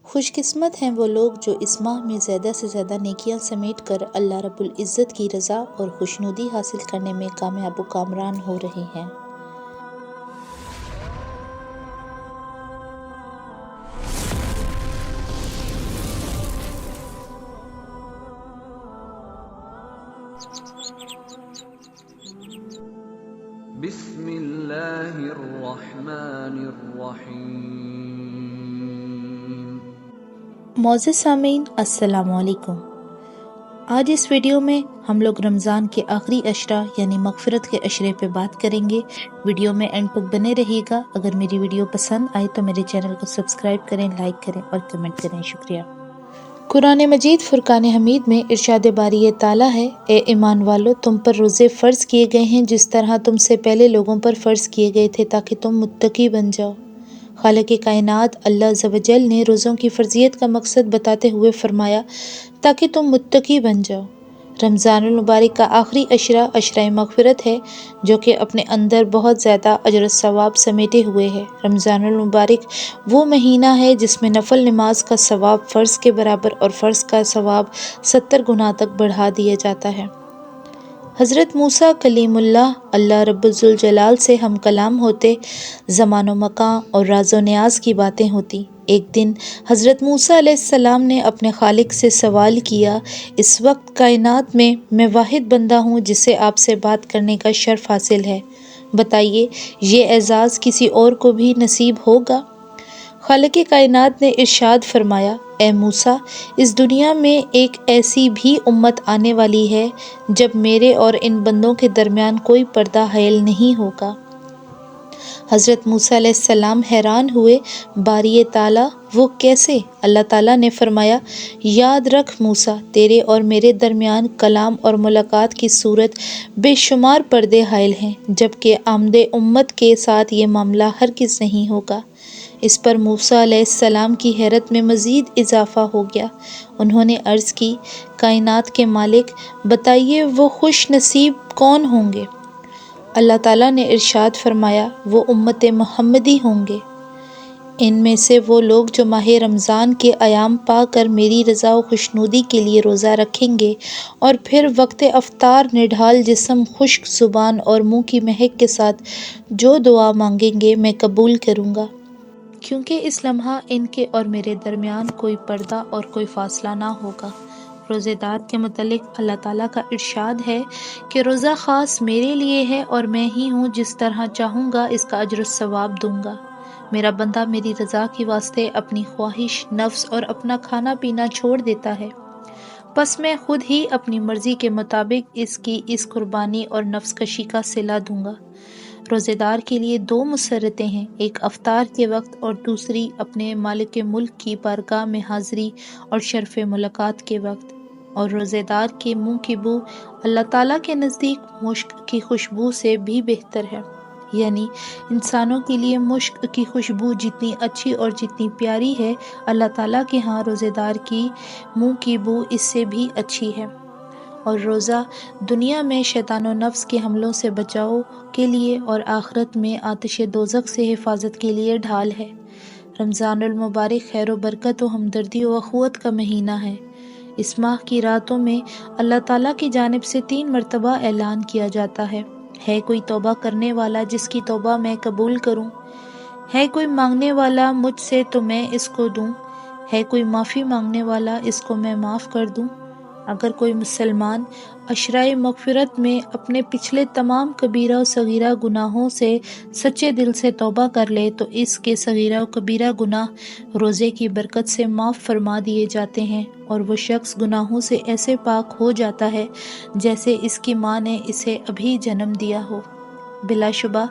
خوش قسمت ہیں وہ لوگ جو اس ماہ میں زیادہ سے زیادہ نیکیاں سمیٹ کر اللہ رب العزت کی رضا اور خوشنودی حاصل کرنے میں کامیاب و کامران ہو رہے ہیں۔ بسم اللہ الرحمن الرحیم۔ معزز سامعین، السلام علیکم۔ آج اس ویڈیو میں ہم لوگ رمضان کے آخری عشرہ یعنی مغفرت کے عشرے پہ بات کریں گے۔ ویڈیو میں اینڈ تک بنے رہیے گا۔ اگر میری ویڈیو پسند آئے تو میرے چینل کو سبسکرائب کریں، لائک کریں اور کمنٹ کریں۔ شکریہ۔ قرآن مجید فرقان حمید میں ارشاد باری تعالیٰ ہے، اے ایمان والو، تم پر روزے فرض کیے گئے ہیں جس طرح تم سے پہلے لوگوں پر فرض کیے گئے تھے تاکہ تم متقی بن جاؤ۔ خالق کائنات اللہ عز و جل نے روزوں کی فرضیت کا مقصد بتاتے ہوئے فرمایا تاکہ تم متقی بن جاؤ۔ رمضان المبارک کا آخری عشرہ عشرہ مغفرت ہے جو کہ اپنے اندر بہت زیادہ اجر و ثواب سمیٹے ہوئے ہے۔ رمضان المبارک وہ مہینہ ہے جس میں نفل نماز کا ثواب فرض کے برابر اور فرض کا ثواب 70 گنا تک بڑھا دیا جاتا ہے۔ حضرت موسیٰ کلیم اللہ اللہ رب الجلال سے ہم کلام ہوتے، زمان و مکان اور راز و نیاز کی باتیں ہوتی۔ ایک دن حضرت موسیٰ علیہ السلام نے اپنے خالق سے سوال کیا، اس وقت کائنات میں میں واحد بندہ ہوں جسے آپ سے بات کرنے کا شرف حاصل ہے، بتائیے یہ اعزاز کسی اور کو بھی نصیب ہوگا؟ خالق کائنات نے ارشاد فرمایا، اے موسیٰ، اس دنیا میں ایک ایسی بھی امت آنے والی ہے جب میرے اور ان بندوں کے درمیان کوئی پردہ حائل نہیں ہوگا۔ حضرت موسیٰ علیہ السلام حیران ہوئے، باری تعالیٰ وہ کیسے؟ اللہ تعالیٰ نے فرمایا، یاد رکھ موسیٰ، تیرے اور میرے درمیان کلام اور ملاقات کی صورت بے شمار پردے حائل ہیں، جبکہ آمد امت کے ساتھ یہ معاملہ ہرگز نہیں ہوگا۔ اس پر موسیٰ علیہ السلام کی حیرت میں مزید اضافہ ہو گیا۔ انہوں نے عرض کی، کائنات کے مالک، بتائیے وہ خوش نصیب کون ہوں گے؟ اللہ تعالیٰ نے ارشاد فرمایا، وہ امت محمدی ہوں گے۔ ان میں سے وہ لوگ جو ماہ رمضان کے ایام پا کر میری رضا و خوشنودی کے لیے روزہ رکھیں گے اور پھر وقت افطار نڈھال جسم، خشک زبان اور منہ کی مہک کے ساتھ جو دعا مانگیں گے میں قبول کروں گا، کیونکہ اس لمحہ ان کے اور میرے درمیان کوئی پردہ اور کوئی فاصلہ نہ ہوگا۔ روزے دار کے متعلق اللہ تعالیٰ کا ارشاد ہے کہ روزہ خاص میرے لیے ہے اور میں ہی ہوں جس طرح چاہوں گا اس کا اجر و ثواب دوں گا۔ میرا بندہ میری رضا کے واسطے اپنی خواہش، نفس اور اپنا کھانا پینا چھوڑ دیتا ہے، پس میں خود ہی اپنی مرضی کے مطابق اس کی اس قربانی اور نفس کشی کا صلہ دوں گا۔ روزے دار کے لیے دو مسرتیں ہیں، ایک افطار کے وقت اور دوسری اپنے مالک ملک کی بارگاہ میں حاضری اور شرف ملاقات کے وقت۔ اور روزے دار کے منہ کی بو اللہ تعالیٰ کے نزدیک مشک کی خوشبو سے بھی بہتر ہے، یعنی انسانوں کے لیے مشک کی خوشبو جتنی اچھی اور جتنی پیاری ہے، اللہ تعالیٰ کے ہاں روزے دار کی منہ کی بو اس سے بھی اچھی ہے۔ اور روزہ دنیا میں شیطان و نفس کے حملوں سے بچاؤ کے لیے اور آخرت میں آتش دوزخ سے حفاظت کے لیے ڈھال ہے۔ رمضان المبارک خیر و برکت و ہمدردی و اخوت کا مہینہ ہے۔ اس ماہ کی راتوں میں اللہ تعالیٰ کی جانب سے 3 مرتبہ اعلان کیا جاتا ہے کوئی توبہ کرنے والا جس کی توبہ میں قبول کروں، ہے کوئی مانگنے والا مجھ سے تو میں اس کو دوں، ہے کوئی معافی مانگنے والا اس کو میں معاف کر دوں۔ اگر کوئی مسلمان عشرہ مغفرت میں اپنے پچھلے تمام کبیرہ و صغیرہ گناہوں سے سچے دل سے توبہ کر لے تو اس کے صغیرہ و کبیرہ گناہ روزے کی برکت سے معاف فرما دیے جاتے ہیں، اور وہ شخص گناہوں سے ایسے پاک ہو جاتا ہے جیسے اس کی ماں نے اسے ابھی جنم دیا ہو۔ بلا شبہ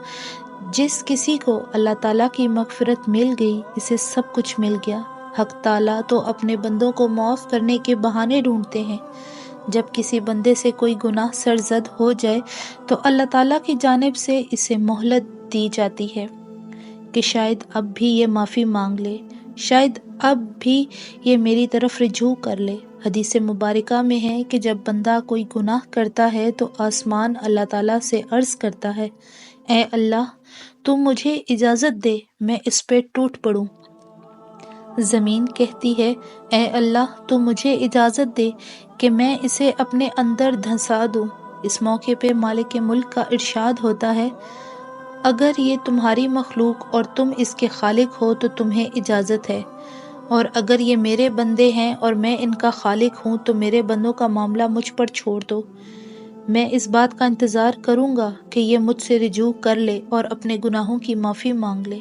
جس کسی کو اللہ تعالیٰ کی مغفرت مل گئی اسے سب کچھ مل گیا۔ حق تعالیٰ تو اپنے بندوں کو معاف کرنے کے بہانے ڈھونڈتے ہیں۔ جب کسی بندے سے کوئی گناہ سرزد ہو جائے تو اللہ تعالیٰ کی جانب سے اسے مہلت دی جاتی ہے کہ شاید اب بھی یہ معافی مانگ لے، شاید اب بھی یہ میری طرف رجوع کر لے۔ حدیث مبارکہ میں ہے کہ جب بندہ کوئی گناہ کرتا ہے تو آسمان اللہ تعالیٰ سے عرض کرتا ہے، اے اللہ تو مجھے اجازت دے میں اس پہ ٹوٹ پڑوں۔ زمین کہتی ہے اے اللہ تو مجھے اجازت دے کہ میں اسے اپنے اندر دھنسا دوں۔ اس موقع پہ مالک ملک کا ارشاد ہوتا ہے اگر یہ تمہاری مخلوق اور تم اس کے خالق ہو تو تمہیں اجازت ہے، اور اگر یہ میرے بندے ہیں اور میں ان کا خالق ہوں تو میرے بندوں کا معاملہ مجھ پر چھوڑ دو۔ میں اس بات کا انتظار کروں گا کہ یہ مجھ سے رجوع کر لے اور اپنے گناہوں کی معافی مانگ لے۔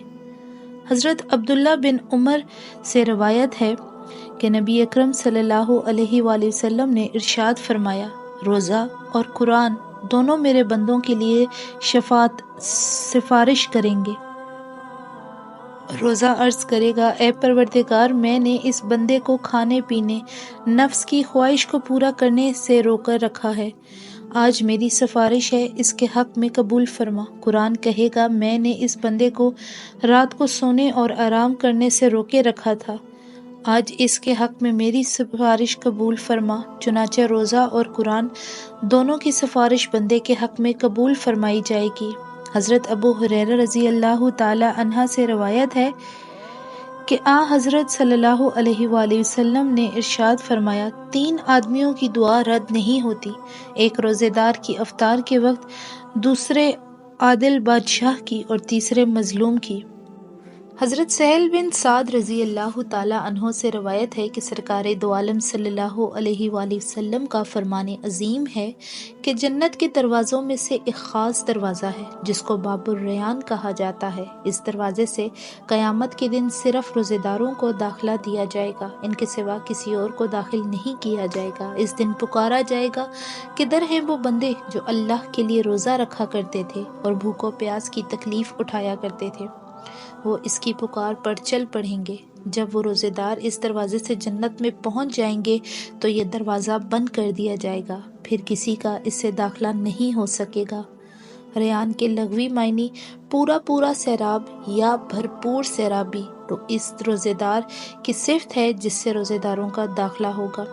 حضرت عبداللہ بن عمر سے روایت ہے کہ نبی اکرم صلی اللہ علیہ وآلہ وسلم نے ارشاد فرمایا روزہ اور قرآن دونوں میرے بندوں کے لیے سفارش کریں گے۔ روزہ عرض کرے گا اے پروردگار میں نے اس بندے کو کھانے پینے، نفس کی خواہش کو پورا کرنے سے روک کر رکھا ہے، آج میری سفارش ہے اس کے حق میں قبول فرما۔ قرآن کہے گا میں نے اس بندے کو رات کو سونے اور آرام کرنے سے روکے رکھا تھا، آج اس کے حق میں میری سفارش قبول فرما۔ چنانچہ روزہ اور قرآن دونوں کی سفارش بندے کے حق میں قبول فرمائی جائے گی۔ حضرت ابو ہریرہ رضی اللہ تعالی عنہ سے روایت ہے کہ حضرت صلی اللہ علیہ وآلہ وسلم نے ارشاد فرمایا 3 آدمیوں کی دعا رد نہیں ہوتی، ایک روزے دار کی افطار کے وقت، دوسرے عادل بادشاہ کی اور تیسرے مظلوم کی۔ حضرت سہل بن سعد رضی اللہ تعالی عنہ سے روایت ہے کہ سرکار دو عالم صلی اللہ علیہ وآلہ وسلم کا فرمان عظیم ہے کہ جنت کے دروازوں میں سے ایک خاص دروازہ ہے جس کو باب الریان کہا جاتا ہے، اس دروازے سے قیامت کے دن صرف روزے داروں کو داخلہ دیا جائے گا، ان کے سوا کسی اور کو داخل نہیں کیا جائے گا۔ اس دن پکارا جائے گا کہ در ہیں وہ بندے جو اللہ کے لیے روزہ رکھا کرتے تھے اور بھوک و پیاس کی تکلیف اٹھایا کرتے تھے، وہ اس کی پکار پر چل پڑیں گے۔ جب وہ روزے دار اس دروازے سے جنت میں پہنچ جائیں گے تو یہ دروازہ بند کر دیا جائے گا، پھر کسی کا اس سے داخلہ نہیں ہو سکے گا۔ ریان کے لغوی معنی پورا سیراب یا بھرپور سیرابی، تو اس روزے دار کی صفت ہے جس سے روزے داروں کا داخلہ ہوگا۔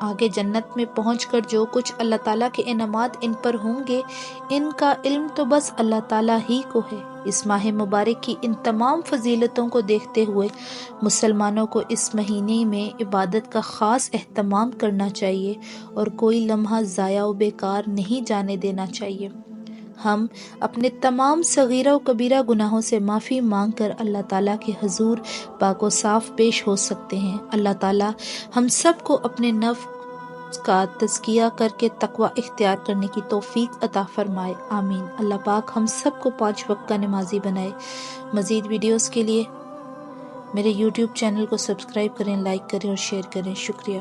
آگے جنت میں پہنچ کر جو کچھ اللہ تعالیٰ کے انعامات ان پر ہوں گے ان کا علم تو بس اللہ تعالیٰ ہی کو ہے۔ اس ماہ مبارک کی ان تمام فضیلتوں کو دیکھتے ہوئے مسلمانوں کو اس مہینے میں عبادت کا خاص اہتمام کرنا چاہیے اور کوئی لمحہ ضائع و بیکار نہیں جانے دینا چاہیے۔ ہم اپنے تمام صغیرہ و کبیرہ گناہوں سے معافی مانگ کر اللہ تعالیٰ کے حضور پاک و صاف پیش ہو سکتے ہیں۔ اللہ تعالیٰ ہم سب کو اپنے نفس کا تزکیہ کر کے تقوی اختیار کرنے کی توفیق عطا فرمائے، آمین۔ اللہ پاک ہم سب کو 5 وقت کا نمازی بنائے۔ مزید ویڈیوز کے لیے میرے YouTube چینل کو سبسکرائب کریں، لائک کریں اور شیئر کریں۔ شکریہ۔